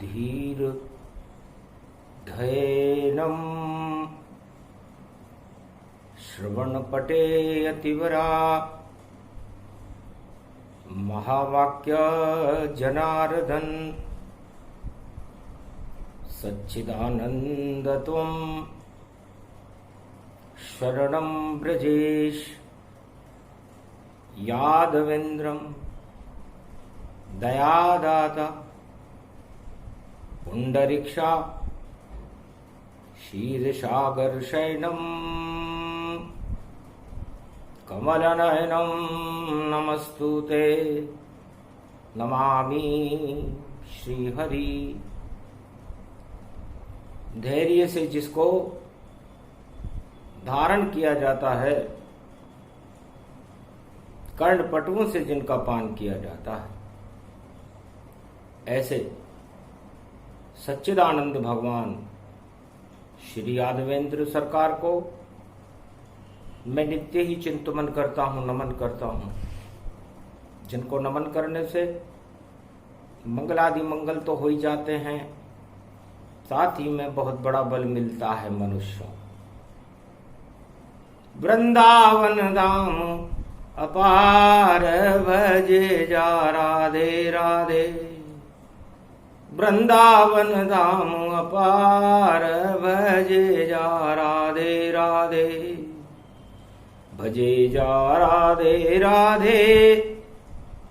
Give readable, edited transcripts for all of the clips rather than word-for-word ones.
धीर धैनम श्रवणपटे अतिवरा महावाक्य जनार्दन सच्चिदानंद त्वं शरणं ब्रजेश यादवेन्द्रं दयादाता पुंडरीक्षा क्षीरसागर शयनं कमलनयनं नमस्तुते नमामि श्रीहरि। धैर्य से जिसको धारण किया जाता है, कर्णपटुओं से जिनका पान किया जाता है, ऐसे सच्चिदानंद भगवान श्री यादवेंद्र सरकार को मैं नित्य ही चिंतन करता हूँ, नमन करता हूँ। जिनको नमन करने से मंगलादि मंगल तो हो ही जाते हैं, साथ ही में बहुत बड़ा बल मिलता है मनुष्यों। वृंदावन धाम अपार भजे जा राधे राधे, वृंदावन धाम अपार भजे जा राधे राधे, भजे जा राधे राधे,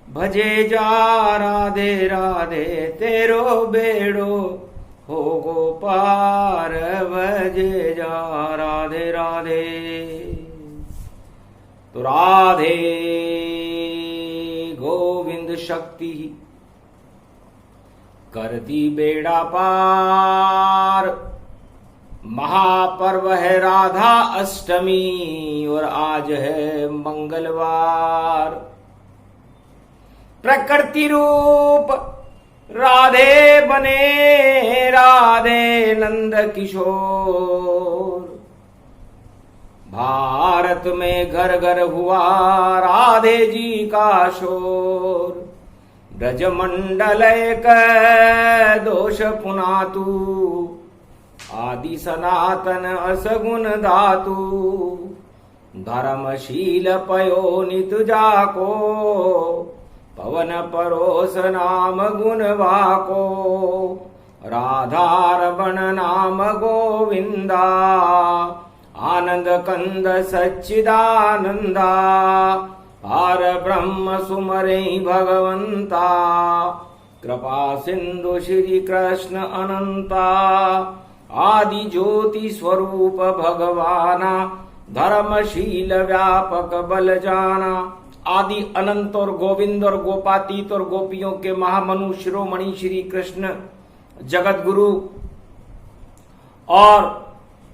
भजे जा राधे राधे, तेरो बेड़ो हो गोपार भजे जा राधे राधे। तो राधे गोविंद शक्ति करती बेड़ा पार। महापर्व है राधा अष्टमी और आज है मंगलवार। प्रकृति रूप राधे बने राधे नंद किशोर। भारत में घर घर हुआ राधे जी का शोर। ब्रजमंडल का दोष पुनातु, आदि सनातन असगुण धातु। धर्मशील पयोनित जाको, पवन परोस नाम गुण वाको। राधारमण नाम गोविंदा, आनंद कंद सच्चिदानंदा। पार ब्रह्म सुमरे भगवंता, कृपा सिंधु श्री कृष्ण अनंता। आदि ज्योति स्वरूप भगवाना, धर्मशील व्यापक बल जाना। आदि अनंत और गोविंद और गोपातीत और गोपियों के महामनु शिरोमणि श्री कृष्ण जगत गुरु और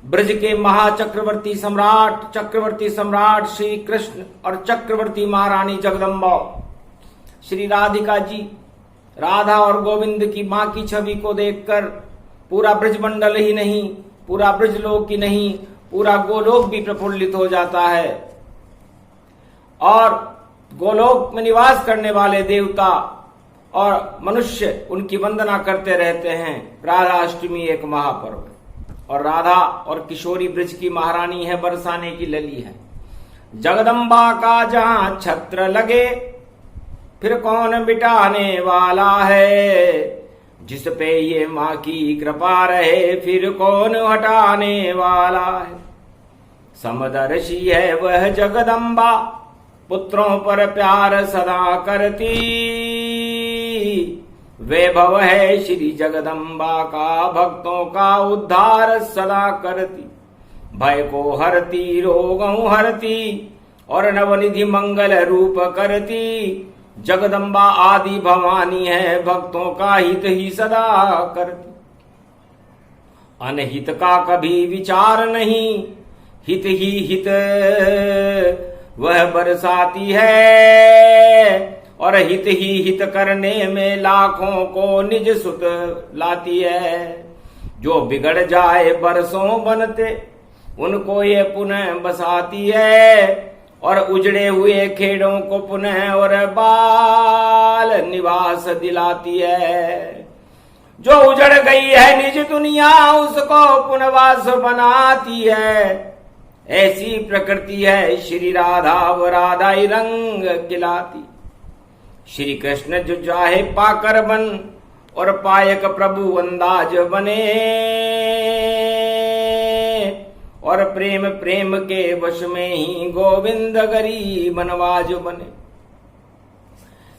ब्रज के महाचक्रवर्ती सम्राट श्री कृष्ण और चक्रवर्ती महारानी जगदम्बा श्री राधिका जी, राधा और गोविंद की मां की छवि को देखकर पूरा ब्रजमंडल ही नहीं, पूरा ब्रजलोक ही नहीं, पूरा गोलोक भी प्रफुल्लित हो जाता है। और गोलोक में निवास करने वाले देवता और मनुष्य उनकी वंदना करते रहते हैं। राधा अष्टमी एक महापर्व है और राधा और किशोरी ब्रज की महारानी है, बरसाने की लली है। जगदम्बा का जहां छत्र लगे, फिर कौन मिटाने वाला है। जिस पे ये माँ की कृपा रहे, फिर कौन हटाने वाला है। समदर्शी है वह जगदम्बा, पुत्रों पर प्यार सदा करती। वैभव है श्री जगदम्बा का, भक्तों का उद्धार सदा करती। भय को हरती, रोगों हरती और नवनिधि मंगल रूप करती। जगदम्बा आदि भवानी है, भक्तों का हित ही सदा करती। अनहित का कभी विचार नहीं, हित ही हित वह बरसाती है। और हित ही हित करने में लाखों को निज सुत लाती है। जो बिगड़ जाए बरसों बनते, उनको ये पुनः बसाती है। और उजड़े हुए खेड़ों को पुनः और बाल निवास दिलाती है। जो उजड़ गई है निज दुनिया उसको पुनवास बनाती है। ऐसी प्रकृति है श्री राधा, वो राधा ही रंग खिलाती। श्री कृष्ण जो चाहे पाकर बन और पायक प्रभु अंदाज बने, और प्रेम प्रेम के वश में ही गोविंद गरीब नवाज बने।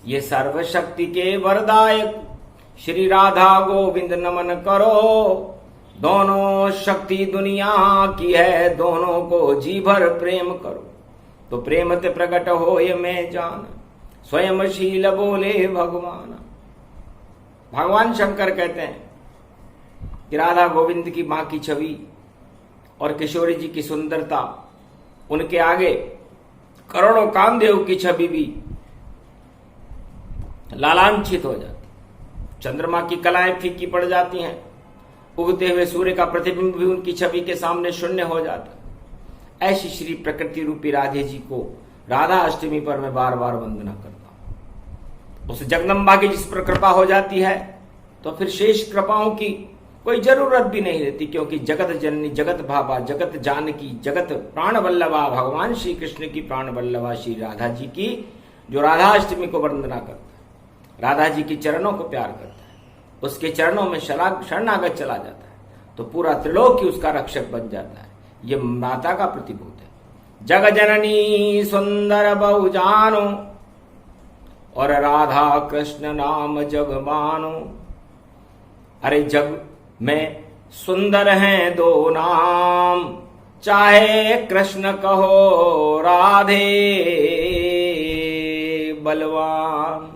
ये सर्वशक्ति के वरदायक श्री राधा गोविंद नमन करो। दोनों शक्ति दुनिया की है, दोनों को जी भर प्रेम करो। तो प्रेम ते प्रकट हो ये मैं जान, स्वयं शील बोले भगवान। भगवान शंकर कहते हैं कि राधा गोविंद की मां की छवि और किशोरी जी की सुंदरता, उनके आगे करोड़ों कामदेव की छवि भी लालांछित हो जाती। चंद्रमा की कलाएं फीकी पड़ जाती हैं, उगते हुए सूर्य का प्रतिबिंब भी उनकी छवि के सामने शून्य हो जाता। ऐसी श्री प्रकृति रूपी राधे जी को राधा अष्टमी पर मैं बार बार वंदना करता हूं। उस जगदम्बा की जिस पर कृपा हो जाती है तो फिर शेष कृपाओं की कोई जरूरत भी नहीं रहती, क्योंकि जगत जननी, जगत भावा, जगत जानकी, जगत प्राण वल्लभा, भगवान श्री कृष्ण की प्राण वल्लभा श्री राधा जी की जो राधा अष्टमी को वंदना करता है, राधा जी के चरणों को प्यार करता है, उसके चरणों में शरणागत चला जाता है, तो पूरा त्रिलोक ही उसका रक्षक बन जाता है। ये माता का प्रतिभूत है। जग जननी सुंदर बहु जानो, और राधा कृष्ण नाम जग मानो। अरे जग में सुंदर हैं दो नाम, चाहे कृष्ण कहो राधे बलवान।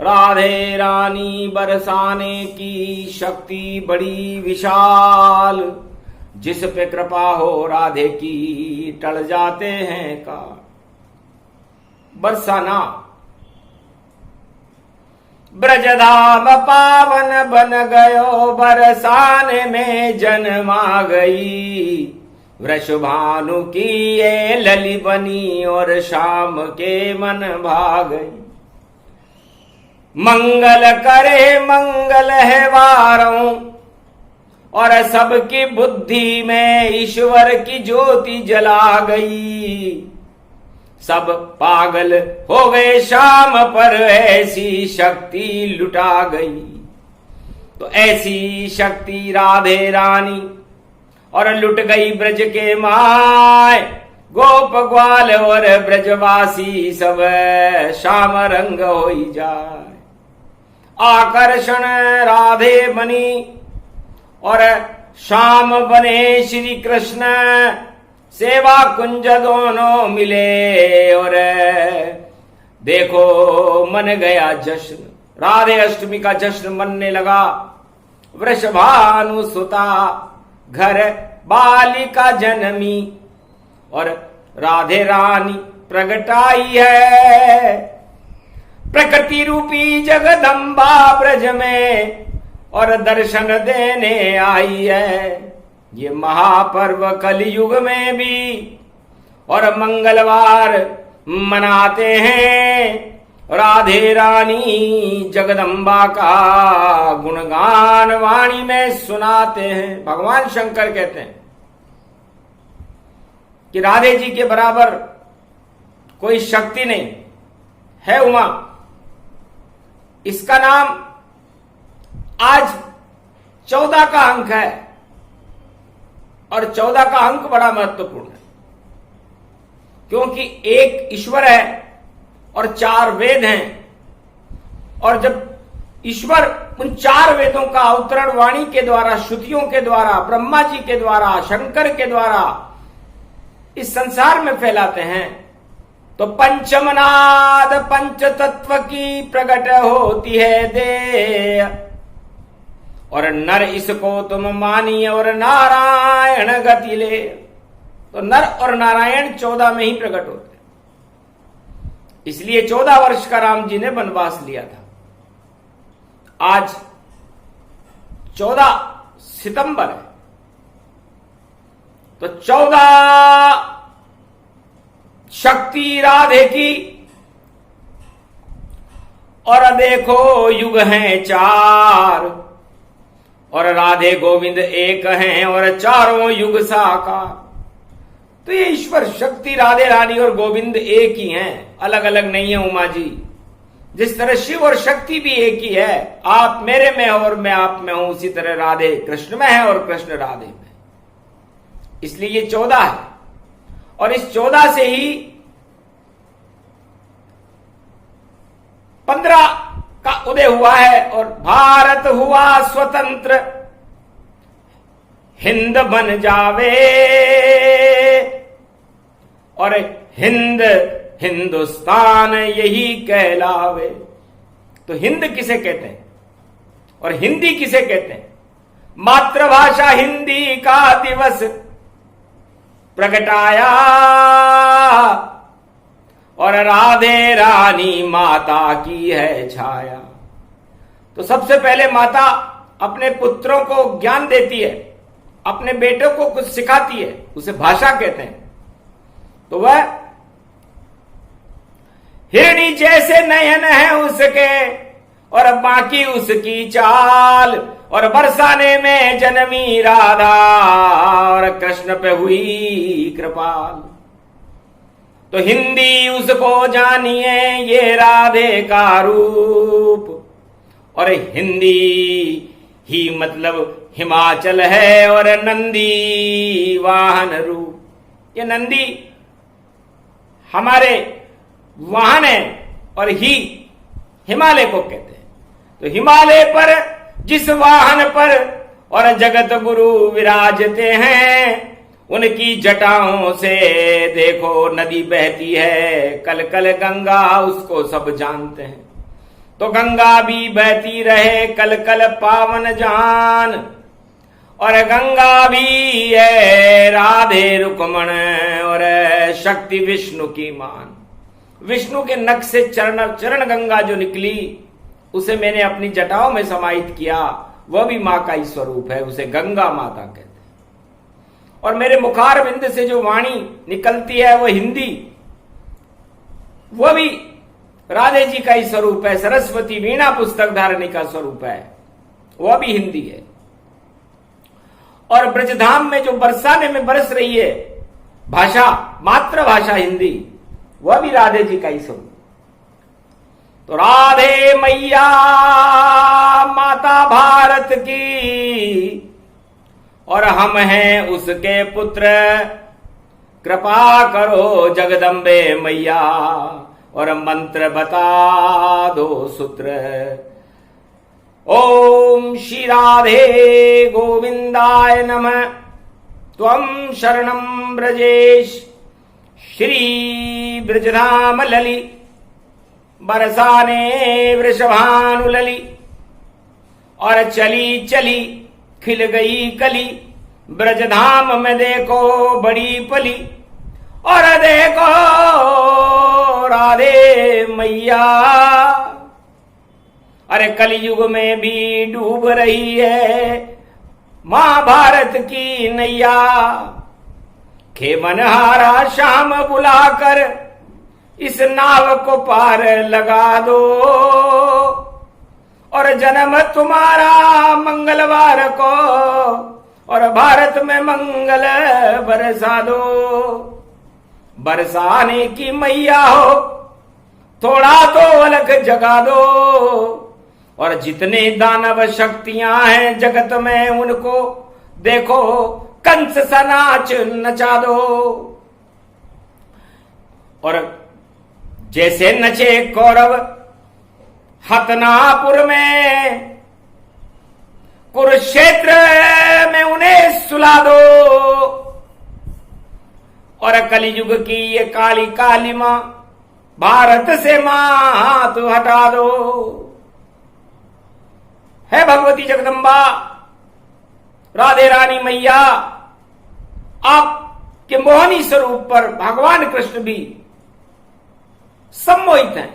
राधे रानी बरसाने की शक्ति बड़ी विशाल, जिस पे कृपा हो राधे की टल जाते हैं काल। बरसाना ब्रजधाम पावन बन गयो, बरसाने में जन्मा गई। वृषभानु की ये लली बनी, और शाम के मन भाग गई। मंगल करे मंगल है वारों, और सबकी बुद्धि में ईश्वर की ज्योति जला गई। सब पागल हो गए शाम पर, ऐसी शक्ति लुटा गई। तो ऐसी शक्ति राधे रानी, और लुट गई ब्रज के माय। गोप ग्वाल और ब्रजवासी सब श्याम रंग होई जाए। आकर्षण राधे बनी, और श्याम बने श्री कृष्ण। सेवा कुंज दोनों मिले, और देखो मन गया जश्न। राधे अष्टमी का जश्न मनने लगा। वृषभानु सुता घर बालिका जनमी, और राधे रानी प्रगटाई है। प्रकृति रूपी जगदम्बा ब्रज में, और दर्शन देने आई है। ये महापर्व कलयुग में भी, और मंगलवार मनाते हैं। राधे रानी जगदम्बा का गुणगान वाणी में सुनाते हैं। भगवान शंकर कहते हैं कि राधे जी के बराबर कोई शक्ति नहीं है उमा। इसका नाम आज 14 का अंक है, और 14 का अंक बड़ा महत्वपूर्ण है, क्योंकि एक ईश्वर है और 4 वेद हैं। और जब ईश्वर उन 4 वेदों का अवतरण वाणी के द्वारा, श्रुतियों के द्वारा, ब्रह्मा जी के द्वारा, शंकर के द्वारा इस संसार में फैलाते हैं, तो पंचमनाद पंच तत्व की प्रकट होती है देह। और नर इसको तुम मानिए, और नारायण गति ले। तो नर और नारायण 14 में ही प्रकट होते हैं। इसलिए 14 वर्ष का राम जी ने वनवास लिया था। आज 14 सितंबर है, तो 14 शक्ति राधे की। और देखो युग हैं 4, और राधे गोविंद एक हैं और चारों युग साकार। तो ये ईश्वर शक्ति राधे रानी और गोविंद एक ही हैं, अलग अलग नहीं है उमा जी। जिस तरह शिव और शक्ति भी एक ही है, आप मेरे में हो और मैं आप में हूं, उसी तरह राधे कृष्ण में है और कृष्ण राधे में। इसलिए ये 14 है और इस 14 से ही 15 का उदय हुआ है और भारत हुआ स्वतंत्र, हिंद बन जावे और हिंद हिंदुस्तान यही कहलावे। तो हिंद किसे कहते हैं और हिंदी किसे कहते हैं? मातृभाषा हिंदी का दिवस प्रगटाया और राधे रानी माता की है छाया। तो सबसे पहले माता अपने पुत्रों को ज्ञान देती है, अपने बेटों को कुछ सिखाती है, उसे भाषा कहते हैं। तो वह हिरणी जैसे नयन है उसके और बाकी उसकी चाल, और बरसाने में जन्मी राधा और कृष्ण पे हुई कृपाल। तो हिंदी उसको जानिए ये राधे का रूप, और हिंदी ही मतलब हिमाचल है और नंदी वाहन रूप। ये नंदी हमारे वाहन है और ही हिमालय को कहते हैं। तो हिमालय पर जिस वाहन पर और जगत गुरु विराजते हैं, उनकी जटाओं से देखो नदी बहती है, कल कल गंगा उसको सब जानते हैं। तो गंगा भी बहती रहे कल कल पावन जान, और गंगा भी है राधे रुक्मण और शक्ति विष्णु की मान। विष्णु के नख से चरण गंगा जो निकली, उसे मैंने अपनी जटाओं में समाहित किया, वह भी मां का ही स्वरूप है, उसे गंगा माता कहते हैं। और मेरे मुखार बिंद से जो वाणी निकलती है वह हिंदी, वह भी राधे जी का ही स्वरूप है। सरस्वती वीणा पुस्तक धारणी का स्वरूप है, वह भी हिंदी है। और ब्रजधाम में जो बरसाने में बरस रही है भाषा, मातृभाषा हिंदी, वह भी राधे जी का ही स्वरूप। तो राधे मैया माता भारत की, और हम हैं उसके पुत्र, कृपा करो जगदम्बे मैया, और मंत्र बता दो सूत्र। ओम श्री राधे गोविंदाय नमः। त्वं शरणं ब्रजेश श्री ब्रजधाम लली, बरसाने वृषभानुलली, और चली चली खिल गई कली, ब्रजधाम में देखो बड़ी पली, और देखो राधे मैया। अरे कलयुग में भी डूब रही है महाभारत की नैया, खेमनहारा शाम बुलाकर इस नाव को पार लगा दो, और जन्म तुम्हारा मंगलवार को, और भारत में मंगल बरसा दो। बरसाने की मैया हो, थोड़ा तो अलख जगा दो, और जितने दानव शक्तियां हैं जगत में, उनको देखो कंस सा नाच नचा दो। और जैसे नचे कौरव हतनापुर में, कुरुक्षेत्र में उन्हें सुला दो, और कलियुग की ये काली काली मां भारत से मात हटा दो। है भगवती जगदम्बा राधे रानी मैया, आपके मोहनी स्वरूप पर भगवान कृष्ण भी सम्मोहित हैं।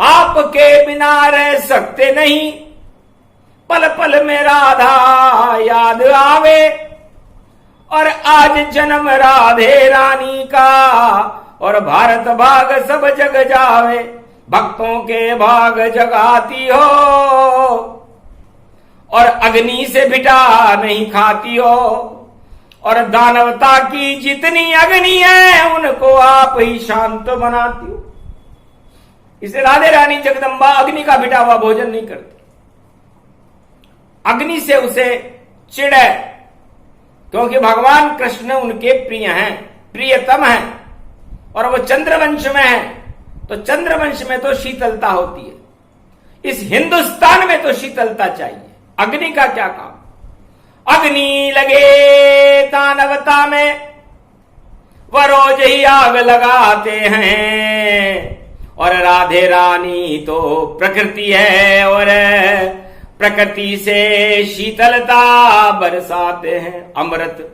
आपके बिना रह सकते नहीं, पल पल में राधा याद आवे, और आज जन्म राधे रानी का, और भारत भाग सब जग जावे, भक्तों के भाग जगाती हो, और अग्नि से बिटा नहीं खाती हो, और दानवता की जितनी अग्नि है उनको आप ही शांत बनाती हो। इसे राधे रानी जगदम्बा अग्नि का बिटा हुआ भोजन नहीं करती। अग्नि से उसे चिढ़ है, क्योंकि भगवान कृष्ण उनके प्रिय हैं, प्रियतम हैं, और वो चंद्रवंश में है, तो चंद्रवंश में तो शीतलता होती है, इस हिंदुस्तान में तो शीतलता चाहिए। अग्नि का क्या काम? अग्नि लगे दानवता में, वह रोज ही आग लगाते हैं, और राधे रानी तो प्रकृति है, और प्रकृति से शीतलता बरसाते हैं। अमृत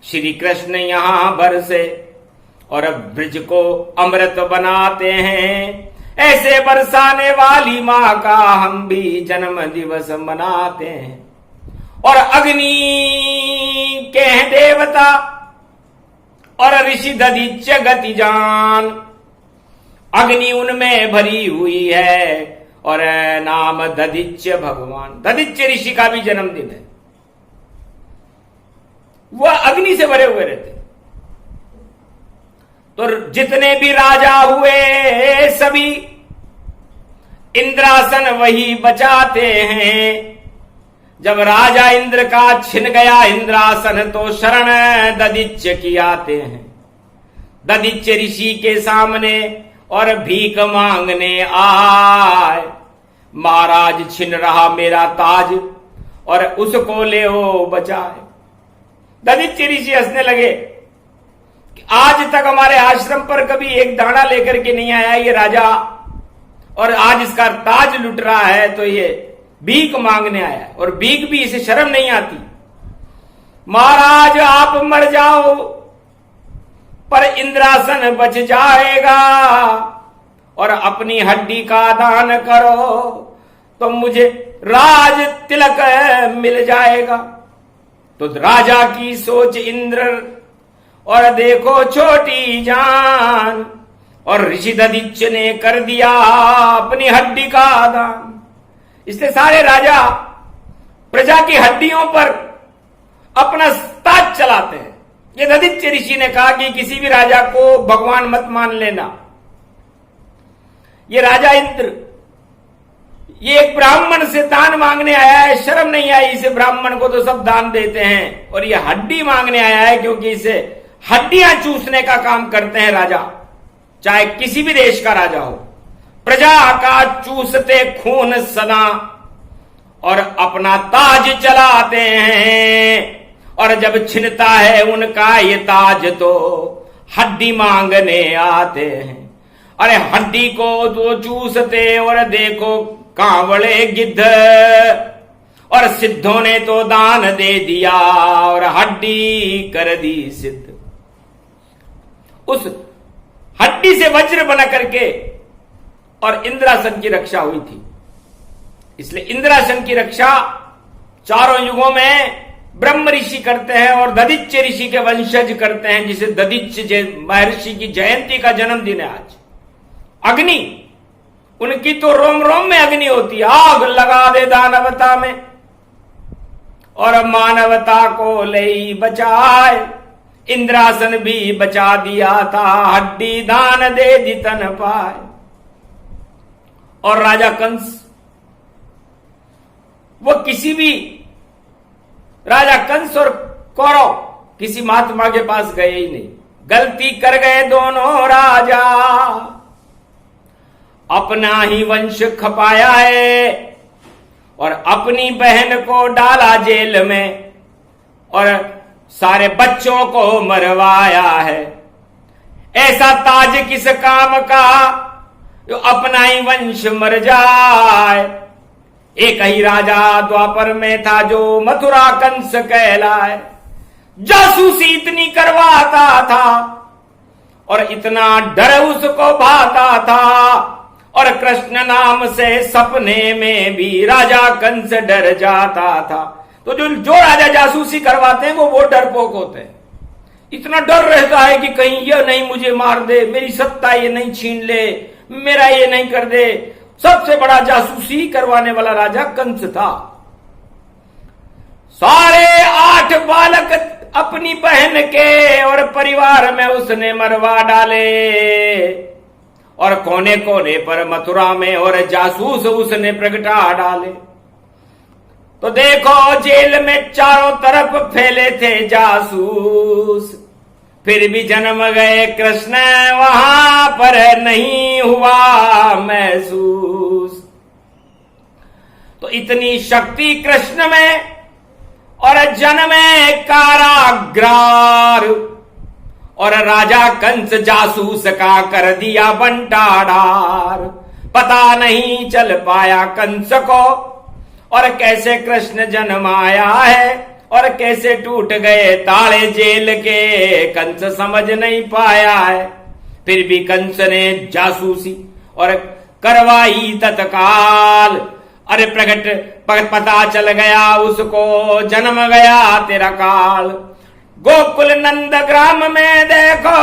श्री कृष्ण यहां बरसे और ब्रज को अमृत बनाते हैं, ऐसे बरसाने वाली मां का हम भी जन्म दिवस मनाते हैं। और अग्नि के हैं देवता और ऋषि दधिच्य गति जान, अग्नि उनमें भरी हुई है, और नाम दधिच्य भगवान। दधिच्य ऋषि का भी जन्मदिन है, वह अग्नि से भरे हुए रहते। तो जितने भी राजा हुए सभी इंद्रासन वही बचाते हैं। जब राजा इंद्र का छिन गया इंद्रासन, तो शरण दधिच्य की आते हैं। दधिच्य ऋषि के सामने और भीख मांगने आए, महाराज छिन रहा मेरा ताज, और उसको ले ओ बचाए। दधिच्य ऋषि हंसने लगे कि आज तक हमारे आश्रम पर कभी एक दाना लेकर के नहीं आया ये राजा, और आज इसका ताज लुट रहा है, तो ये भीख मांगने आया, और भीख भी इसे शर्म नहीं आती। महाराज आप मर जाओ पर इंद्रासन बच जाएगा, और अपनी हड्डी का दान करो तो मुझे राज तिलक मिल जाएगा। तो राजा की सोच इंद्र, और देखो छोटी जान, और ऋषि दधिच्य ने कर दिया अपनी हड्डी का दान। इसलिए सारे राजा प्रजा की हड्डियों पर अपना ताज चलाते हैं। ये दधिच्य ऋषि ने कहा कि किसी भी राजा को भगवान मत मान लेना। ये राजा इंद्र, ये एक ब्राह्मण से दान मांगने आया है, शर्म नहीं आई इसे, ब्राह्मण को तो सब दान देते हैं, और ये हड्डी मांगने आया है, क्योंकि इसे हड्डियां चूसने का काम करते हैं राजा, चाहे किसी भी देश का राजा हो। प्रजा का चूसते खून सदा, और अपना ताज चलाते हैं, और जब छिनता है उनका ये ताज तो हड्डी मांगने आते हैं। अरे हड्डी को तो चूसते, और देखो कांवड़े गिद्ध, और सिद्धों ने तो दान दे दिया, और हड्डी कर दी सिद्ध। उस हड्डी से वज्र बना करके और इंद्रासन की रक्षा हुई थी। इसलिए इंद्रासन की रक्षा चारों युगों में ब्रह्म ऋषि करते हैं, और दधिच्य ऋषि के वंशज करते हैं, जिसे दधिच्य महर्षि की जयंती का जन्मदिन है आज। अग्नि, उनकी तो रोम रोम में अग्नि होती है, आग लगा दे दानवता में, और मानवता को ले बचाए। इंद्रासन भी बचा दिया था, हड्डी दान दे जितन पाए। और राजा कंस, वो किसी भी राजा कंस और कौरव किसी महात्मा के पास गए ही नहीं। गलती कर गए दोनों राजा, अपना ही वंश खपाया है, और अपनी बहन को डाला जेल में, और सारे बच्चों को मरवाया है। ऐसा ताज किस काम का जो अपना ही वंश मर जाए। एक ही राजा द्वापर में था जो मथुरा कंस कहलाए। जासूसी इतनी करवाता था और इतना डर उसको भाता था, और कृष्ण नाम से सपने में भी राजा कंस डर जाता था। तो जो राजा जासूसी करवाते हैं वो डरपोक होते हैं। इतना डर रहता है कि कहीं यह नहीं मुझे मार दे, मेरी सत्ता ये नहीं छीन ले, मेरा ये नहीं कर दे। सबसे बड़ा जासूसी करवाने वाला राजा कंस था। सारे 8 बालक अपनी बहन के और परिवार में उसने मरवा डाले और कोने कोने पर मथुरा में और जासूस उसने प्रगटा डाले। तो देखो जेल में चारों तरफ फैले थे जासूस, फिर भी जन्म गए कृष्ण वहां पर नहीं हुआ महसूस। तो इतनी शक्ति कृष्ण में और जन्मे कारागार और राजा कंस जासूस का कर दिया बंटाढार। पता नहीं चल पाया कंस को और कैसे कृष्ण जन्म आया है और कैसे टूट गए ताले जेल के, कंस समझ नहीं पाया है। फिर भी कंस ने जासूसी और करवाई तत्काल। अरे प्रकट पता चल गया उसको, जन्म गया तेरा काल। गोकुल नंद ग्राम में देखो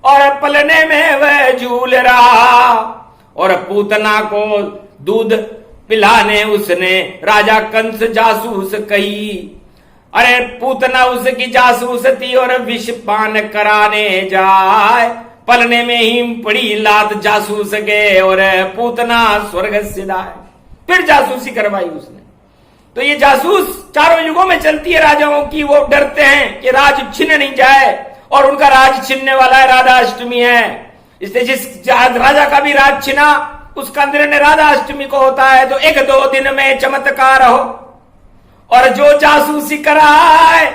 और पलने में वह झूल रहा और पूतना को दूध पिलाने उसने राजा कंस जासूस कही। अरे पूतना उसकी जासूस थी और विष पान कराने जाए, पलने में ही पड़ी लात जासूस के और पूतना स्वर्ग सिधाए। फिर जासूसी करवाई उसने। तो ये जासूस चारों युगों में चलती है राजाओं की। वो डरते हैं कि राज छिन नहीं जाए और उनका राज छीनने वाला है राधा अष्टमी है। इसलिए जिस राजा का भी राज छिना उसका निर्णय राधा अष्टमी को होता है। तो 1-2 दिन में चमत्कार हो और जो जासूसी कराए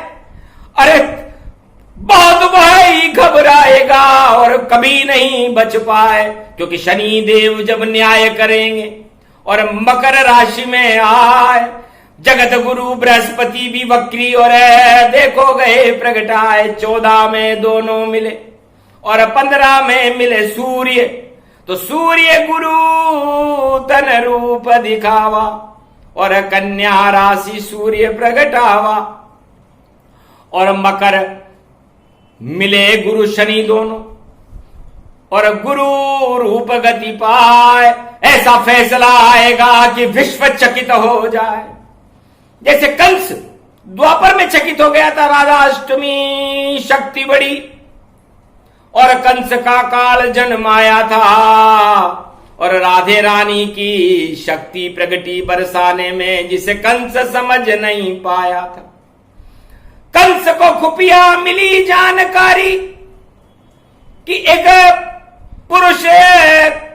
अरे बहुत भाई घबराएगा और कभी नहीं बच पाए, क्योंकि शनि देव जब न्याय करेंगे और मकर राशि में आए, जगत गुरु बृहस्पति भी वक्री और देखो गए प्रगटाए। 14 में दोनों मिले और 15 में मिले सूर्य। तो सूर्य गुरु तन रूप दिखावा और कन्या राशि सूर्य प्रगटावा और मकर मिले गुरु शनि दोनों और गुरु रूप गति पाए। ऐसा फैसला आएगा कि विश्व चकित हो जाए। जैसे कंस द्वापर में चकित हो गया था, राधा अष्टमी शक्ति बड़ी और कंस का काल जन्माया था और राधे रानी की शक्ति प्रगटी बरसाने में, जिसे कंस समझ नहीं पाया था। कंस को खुफिया मिली जानकारी कि एक पुरुष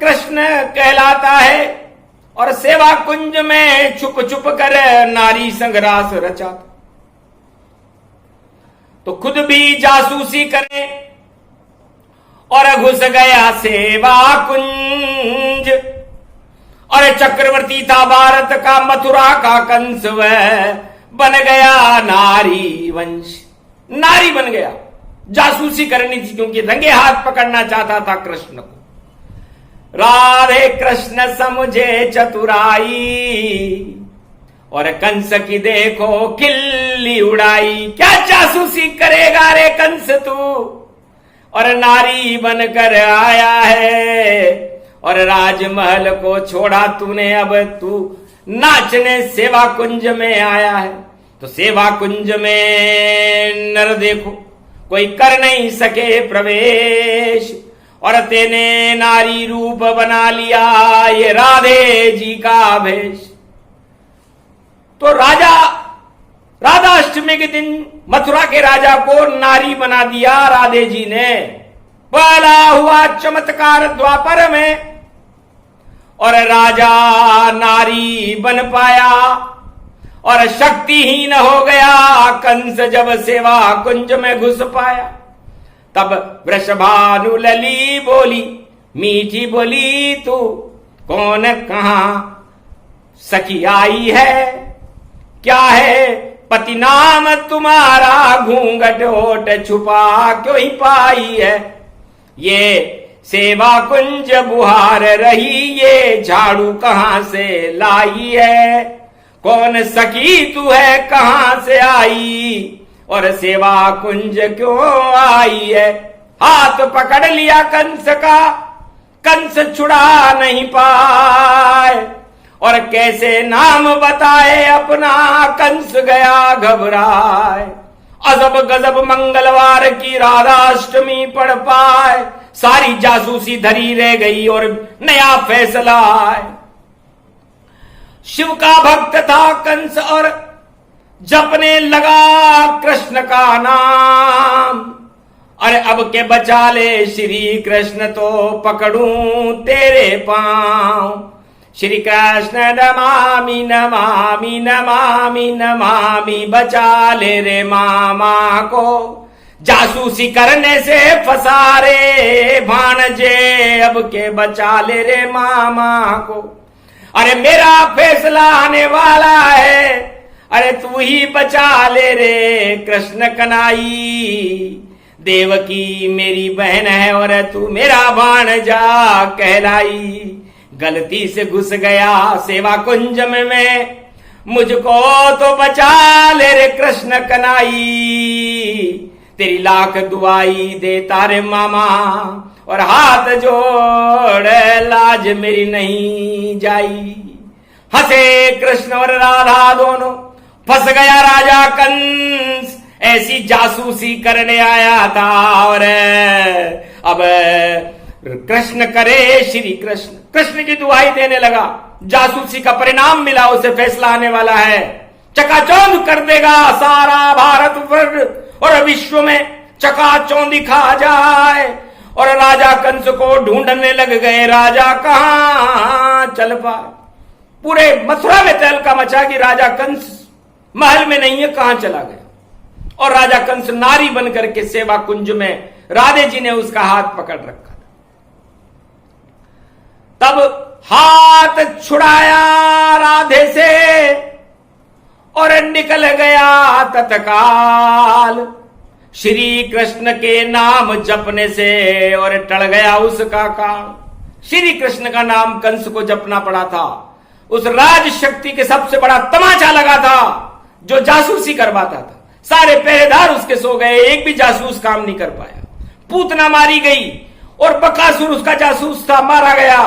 कृष्ण कहलाता है और सेवा कुंज में छुप छुप कर नारी संग्रास रचा था। तो खुद भी जासूसी करे और घुस गया सेवा कुंज और चक्रवर्ती था भारत का, मथुरा का कंस वह बन गया नारी वंश। नारी बन गया, जासूसी करनी थी क्योंकि रंगे हाथ पकड़ना चाहता था कृष्ण को। राधे कृष्ण समझे चतुराई और कंस की देखो खिल्ली उड़ाई। क्या जासूसी करेगा रे कंस तू, और नारी बनकर आया है और राजमहल को छोड़ा तूने, अब तू नाचने सेवा कुंज में आया है। तो सेवा कुंज में नर देखो कोई कर नहीं सके प्रवेश और तेने नारी रूप बना लिया ये राधे जी का भेष। तो राधा अष्टमी के दिन मथुरा के राजा को नारी बना दिया राधे जी ने। पहला हुआ चमत्कार द्वापर में और राजा नारी बन पाया और शक्तिहीन हो गया कंस जब सेवा कुंज में घुस पाया। तब वृषभानु लली बोली मीठी बोली, तू कौन कहां सखी आई है, क्या है पति नाम तुम्हारा, घूंघट होठ छुपा क्यों ही पाई है। ये सेवा कुंज बुहार रही, ये झाड़ू कहां से लाई है, कौन सखी तू है कहां से आई और सेवा कुंज क्यों आई है। हाथ पकड़ लिया कंस का, कंस छुड़ा नहीं पाए और कैसे नाम बताए अपना, कंस गया घबराए। अजब गजब मंगलवार की राधाष्टमी पढ़ पाए, सारी जासूसी धरी रह गई और नया फैसला है। शिव का भक्त था कंस और जपने लगा कृष्ण का नाम। अरे अब के बचा ले श्री कृष्ण तो पकड़ूं तेरे पांव। श्री कृष्ण नमामि नमामि नमामि नमामि, बचा ले रे मामा को, जासूसी करने से फंसा रे भाणजे, अब के बचा ले रे मामा को। अरे मेरा फैसला आने वाला है, अरे तू ही बचा ले रे कृष्ण कनाई। देवकी मेरी बहन है और तू मेरा भाणजा कहलाई। गलती से घुस गया सेवा कुंज में, मुझको तो बचा ले रे कृष्ण कनाई। तेरी लाख दुआई देता रे मामा, और हाथ जोड़ लाज मेरी नहीं जाई। हंसे कृष्ण और राधा दोनों, फंस गया राजा कंस, ऐसी जासूसी करने आया था। और अब कृष्ण करे श्री कृष्ण, कृष्ण की दुहाई देने लगा। जासूसी का परिणाम मिला, उसे फैसला आने वाला है, चकाचौंध कर देगा सारा भारतवर्ष और विश्व में चकाचौंधी खा जाए। और राजा कंस को ढूंढने लग गए, राजा कहां चल पाए। पूरे मथुरा में तहलका मचा कि राजा कंस महल में नहीं है, कहां चला गया। और राजा कंस नारी बन करके सेवा कुंज में, राधे जी ने उसका हाथ पकड़ रखा। तब हाथ छुड़ाया राधे से और निकल गया तत्काल श्री कृष्ण के नाम जपने से, और टल गया उसका काल। श्री कृष्ण का नाम कंस को जपना पड़ा था। उस राज शक्ति के सबसे बड़ा तमाचा लगा था जो जासूसी करवाता था। सारे पहरेदार उसके सो गए, एक भी जासूस काम नहीं कर पाया। पूतना मारी गई और बकासुर उसका जासूस था, मारा गया।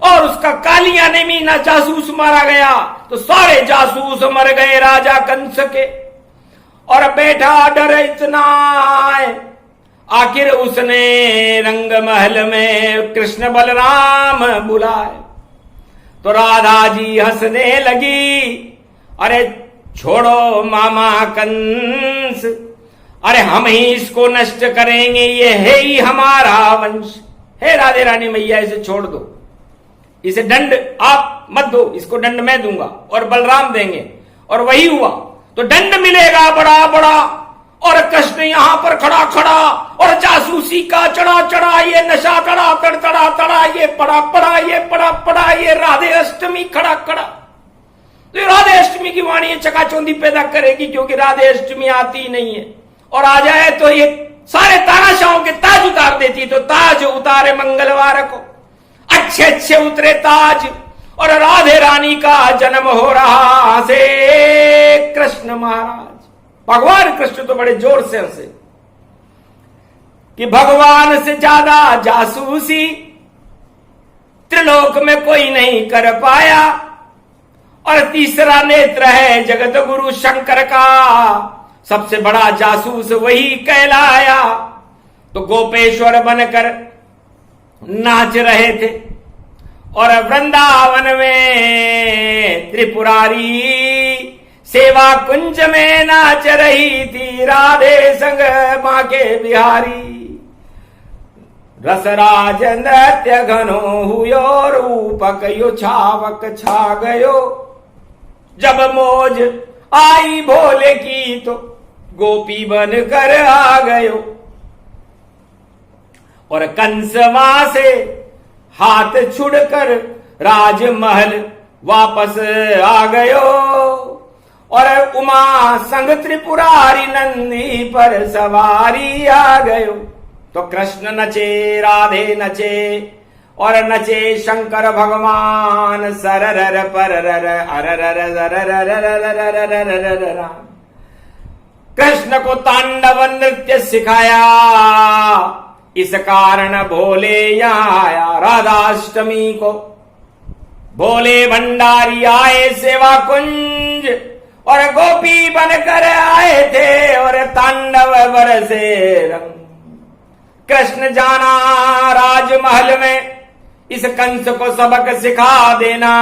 और उसका कालिया ने मीना जासूस मारा गया। तो सारे जासूस मर गए राजा कंस के। और बैठा डर इतना, आखिर उसने रंग महल में कृष्ण बलराम बुलाए। तो राधा जी हंसने लगी, अरे छोड़ो मामा कंस, अरे हम ही इसको नष्ट करेंगे, ये है ही हमारा वंश। हे राधे रानी मैया, इसे छोड़ दो, इसे दंड आप मत दो, इसको दंड मैं दूंगा और बलराम देंगे। और वही हुआ। तो दंड मिलेगा बड़ा बड़ा, और कृष्ण यहां पर खड़ा खड़ा, और जासूसी का चढ़ा चढ़ा, ये नशा चढ़ा कर तड़ा तड़ा, ये पड़ा पड़ा, ये पड़ा पड़ा, ये राधे अष्टमी खड़ा खड़ा। तो राधे अष्टमी की वाणी चकाचौंधी पैदा करेगी, क्योंकि राधे अष्टमी आती ही नहीं है। और आ जाए तो ये सारे तानाशाहों के ताज उतार देती। तो ताज उतारे मंगलवार को, अच्छे अच्छे उतरे ताज, और राधे रानी का जन्म हो रहा से कृष्ण महाराज। भगवान कृष्ण तो बड़े जोर से हंसे कि भगवान से ज्यादा जासूसी त्रिलोक में कोई नहीं कर पाया। और तीसरा नेत्र है जगत गुरु शंकर का, सबसे बड़ा जासूस वही कहलाया। तो गोपेश्वर बनकर नाच रहे थे, और वृंदावन में त्रिपुरारी सेवा कुंज में नाच रही थी राधे संग मां के बिहारी। रसराज नृत्य घनो हुयो, रूपक यो छावक छा गयो। जब मौज आई भोले की तो गोपी बन कर आ गयो। और कंस वहां से हाथ छुड़कर राजमहल वापस आ गयो। और उमा संग त्रिपुरारी नंदी पर सवारी आ गयो। तो कृष्ण नचे, राधे नचे, और नचे शंकर भगवान सरर परर अरर। कृष्ण को तांडव नृत्य सिखाया, इस कारण भोले यहाँ आया राधाष्टमी को। भोले भंडारी आए सेवा कुंज और गोपी बनकर आए थे और तांडव बरसे रंग। कृष्ण जाना राजमहल में, इस कंस को सबक सिखा देना।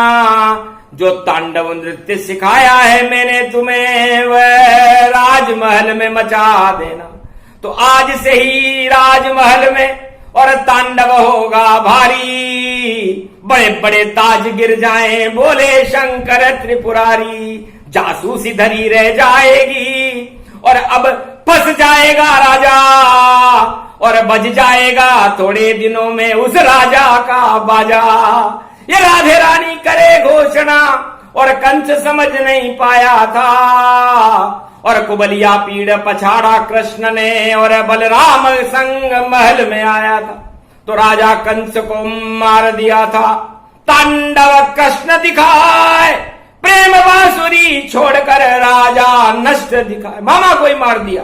जो तांडव नृत्य सिखाया है मैंने तुम्हें, वह राजमहल में मचा देना। तो आज से ही राजमहल में और तांडव होगा भारी, बड़े बड़े ताज गिर जाएं बोले शंकर त्रिपुरारी। जासूसी धरी रह जाएगी और अब फंस जाएगा राजा, और बज जाएगा थोड़े दिनों में उस राजा का बाजा। ये राधे रानी करे घोषणा और कंस समझ नहीं पाया था, और कुबलिया पीड़ पछाड़ा कृष्ण ने और बलराम संग महल में आया था। तो राजा कंस को मार दिया था। तांडव कृष्ण दिखाए, प्रेम बांसुरी छोड़कर राजा नष्ट दिखाए। मामा को ही मार दिया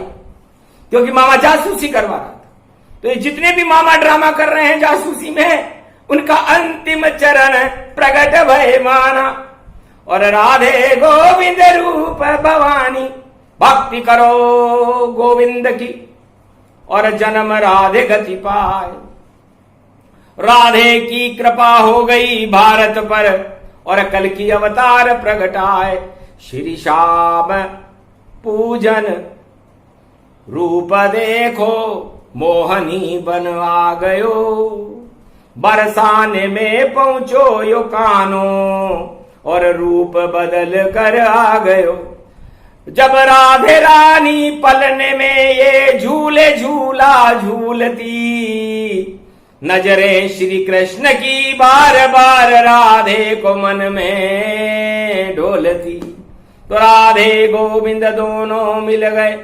क्योंकि मामा जासूसी करवा रहा था। तो ये जितने भी मामा ड्रामा कर रहे हैं जासूसी में, उनका अंतिम चरण प्रकट भय माना। और राधे गोविंद रूप भवानी, भक्ति करो गोविंद की और जन्म राधे गति पाए। राधे की कृपा हो गई भारत पर और कल की अवतार प्रगटाए। श्री श्याम पूजन रूप देखो, मोहनी बन आ गयो। बरसाने में पहुंचो यो कानो और रूप बदल कर आ गयो। जब राधे रानी पलने में ये झूले झूला झूलती, नजरें श्री कृष्ण की बार बार राधे को मन में ढोलती। तो राधे गोविंद दोनों मिल गए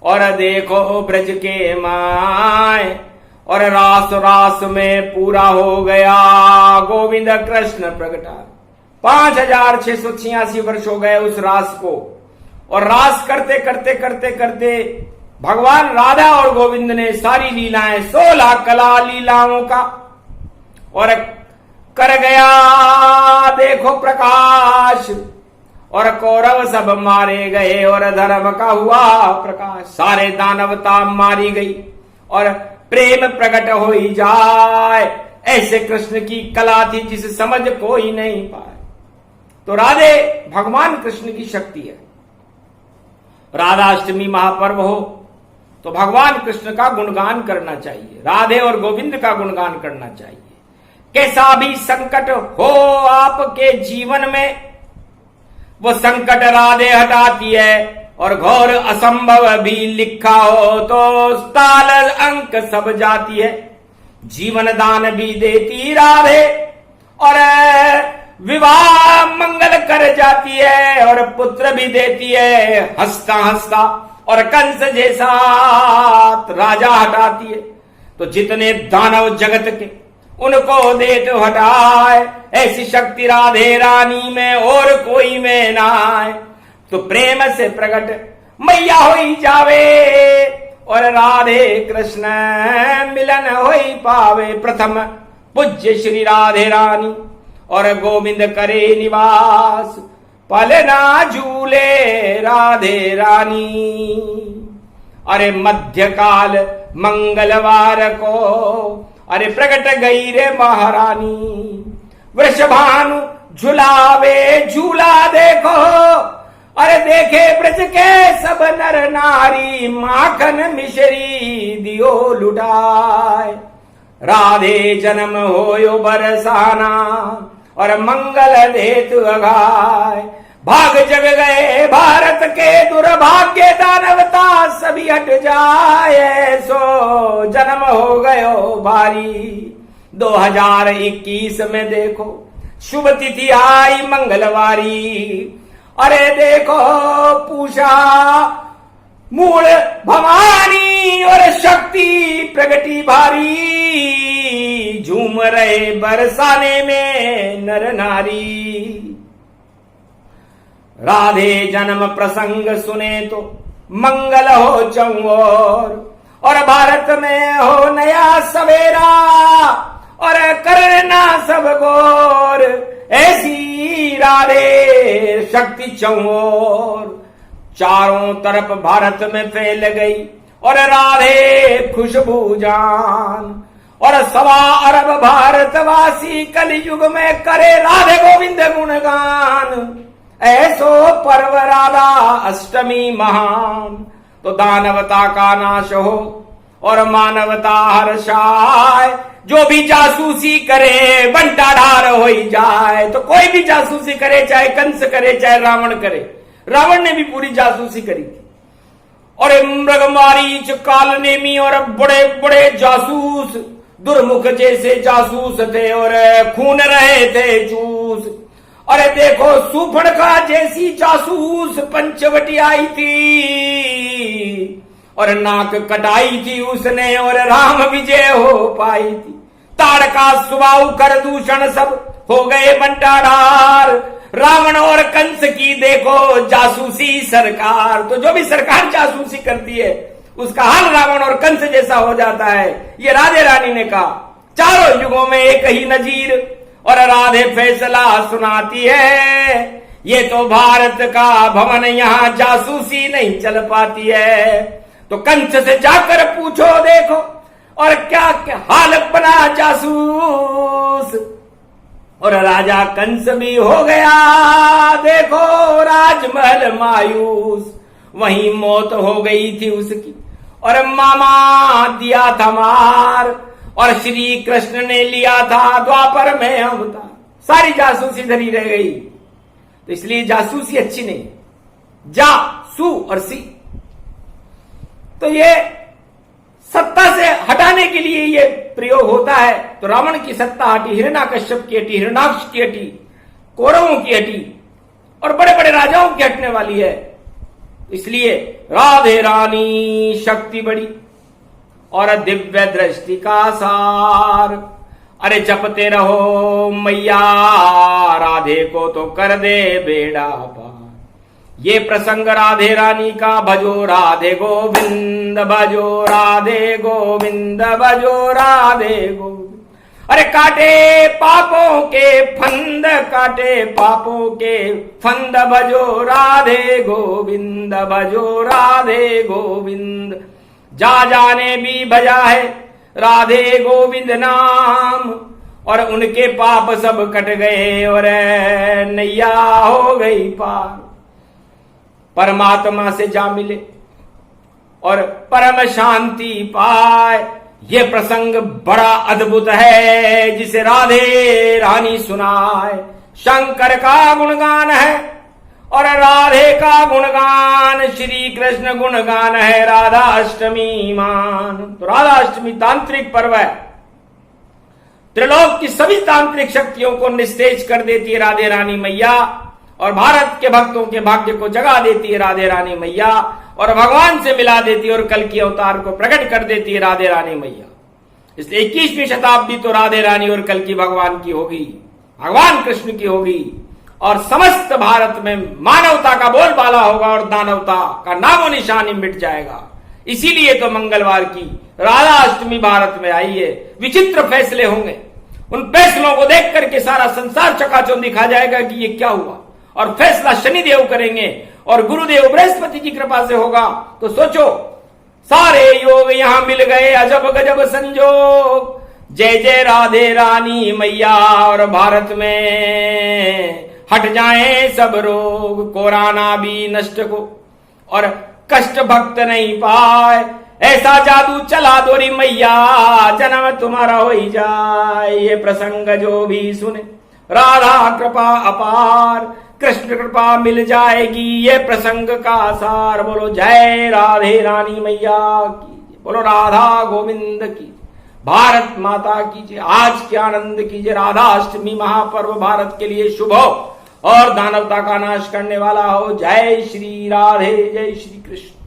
और देखो ब्रज के माए, और रास रास में पूरा हो गया गोविंद कृष्ण प्रगटा। 5686 वर्ष हो गए उस रास को, और रास करते करते करते करते भगवान राधा और गोविंद ने सारी लीलाएं 16 कला लीलाओं का और कर गया देखो प्रकाश। और कौरव सब मारे गए और धर्म का हुआ प्रकाश। सारे दानवता मारी गई और प्रेम प्रकट हो ही जाए, ऐसे कृष्ण की कला थी जिसे समझ कोई नहीं पाए। तो राधे भगवान कृष्ण की शक्ति है। राधाष्टमी महापर्व हो तो भगवान कृष्ण का गुणगान करना चाहिए, राधे और गोविंद का गुणगान करना चाहिए। कैसा भी संकट हो आपके जीवन में, वो संकट राधे हटाती है। और घोर असंभव भी लिखा हो तो ताल अंक सब जाती है। जीवन दान भी देती राधे और विवाह मंगल कर जाती है, और पुत्र भी देती है हंसता हंसता, और कंस जैसा राजा हटाती है। तो जितने दानव जगत के उनको दे तो हटाए, ऐसी शक्ति राधे रानी में और कोई में ना आए। तो प्रेम से प्रकट मैया हो ही जावे और राधे कृष्ण मिलन हो ही पावे। प्रथम पूज्य श्री राधे रानी और गोविंद करे निवास, पलना झूले राधे रानी। अरे मध्यकाल मंगलवार को अरे प्रकट गई रे महारानी। वृषभानु झुलावे झूला देखो, अरे देखे ब्रज के सब नर नारी, माखन मिश्री दियो लुटाए। राधे जन्म होयो बरसाना और मंगल हेतु अगाय। भाग जग गए भारत के दुर्भाग्य, दानवता सभी हट जाए, सो जन्म हो गयो भारी। 2021 में देखो शुभ तिथि आई मंगलवारी। अरे देखो पूषा मूल भवानी और शक्ति प्रगति भारी। झूम रहे बरसाने में नर नारी। राधे जन्म प्रसंग सुने तो मंगल हो चौओर, और भारत में हो नया सवेरा, और करना सब गौर। ऐसी राधे शक्ति चौर चारों तरफ भारत में फैल गई और राधे खुशबू जान और 1.25 अरब भारतवासी कलयुग में करे राधे गोविंद गुणगान। ऐसो पर्व राधा अष्टमी महान, तो दानवता का नाश हो और मानवता हर्षाए। जो भी जासूसी करे बंटाढार हो ही जाए। तो कोई भी जासूसी करे, चाहे कंस करे चाहे रावण करे। रावण ने भी पूरी जासूसी करी थी। और मृगमारीच कालनेमी और बड़े बड़े जासूस दुर्मुख जैसे जासूस थे और खून रहे थे चूस। अरे देखो सुफड़का जैसी जासूस पंचवटी आई थी और नाक कटाई थी उसने और राम विजय हो पाई थी। ताड़का सुबाऊ कर दूषण सब हो गए बंटाढार। रावण और कंस की देखो जासूसी सरकार। तो जो भी सरकार जासूसी करती है उसका हाल रावण और कंस जैसा हो जाता है। ये राधे रानी ने कहा। चारों युगों में एक ही नजीर और राधे फैसला सुनाती है। ये तो भारत का भवन, यहां जासूसी नहीं चल पाती है। तो कंस से जाकर पूछो देखो और क्या क्या हाल बना जासूस। और राजा कंस भी हो गया देखो राजमहल मायूस। वहीं मौत हो गई थी उसकी और मामा दिया था मार और श्री कृष्ण ने लिया था द्वापर में अवतार। सारी जासूसी धरी रह गई। तो इसलिए जासूसी अच्छी नहीं। जा सू और सी, तो ये सत्ता से हटाने के लिए ये प्रयोग होता है। तो रावण की सत्ता हटी, हिरण्याकश्यप की हटी, हिरण्याक्ष की हटी, कौरवों की हटी और बड़े बड़े राजाओं की हटने वाली है। इसलिए राधे रानी शक्ति बड़ी और दिव्य दृष्टि का सार। अरे जपते रहो मैया राधे को तो कर दे बेड़ा पार। ये प्रसंग राधे रानी का, भजो राधे गोविंद, भजो राधे गोविंद, भजो राधे गोविंद। अरे काटे पापों के फंद, काटे पापों के फंद, भजो राधे गोविंद, भजो राधे गोविंद। जा जाने भी भजा है राधे गोविंद नाम और उनके पाप सब कट गए और नैया हो गई पार। परमात्मा से जा मिले और परम शांति पाए। ये प्रसंग बड़ा अद्भुत है जिसे राधे रानी सुनाए। शंकर का गुणगान है और राधे का गुणगान, श्री कृष्ण गुणगान है राधा अष्टमी मान। तो राधा अष्टमी तांत्रिक पर्व है। त्रिलोक की सभी तांत्रिक शक्तियों को निस्तेज कर देती है राधे रानी मैया और भारत के भक्तों के भाग्य को जगा देती है राधे रानी मैया और भगवान से मिला देती है और कल की अवतार को प्रकट कर देती है राधे रानी मैया। इसलिए 21वीं शताब्दी तो राधे रानी और कल की भगवान की होगी, भगवान कृष्ण की होगी और समस्त भारत में मानवता का बोलबाला होगा और दानवता का नामो निशान मिट जाएगा। इसीलिए तो मंगलवार की राधा अष्टमी भारत में आई है। विचित्र फैसले होंगे। उन फैसलों को देख करके सारा संसार चकाचौंध दिखा जाएगा कि ये क्या हुआ और फैसला शनिदेव करेंगे और गुरुदेव बृहस्पति की कृपा से होगा। तो सोचो सारे योग यहां मिल गए, अजब गजब संजोग। जय जय राधे रानी मैया और भारत में हट जाए सब रोग। कोरोना भी नष्ट को और कष्ट भक्त नहीं पाए। ऐसा जादू चला दोरी मैया जन्म तुम्हारा हो ही जाए। ये प्रसंग जो भी सुने राधा कृपा अपार, कृष्ण कृपा मिल जाएगी। ये प्रसंग का सार। बोलो जय राधे रानी मैया की, बोलो राधा गोविंद की, भारत माता कीजिए। आज के आनंद कीजिए। राधा अष्टमी महापर्व भारत के लिए शुभ हो और दानवता का नाश करने वाला हो। जय श्री राधे, जय श्री कृष्ण।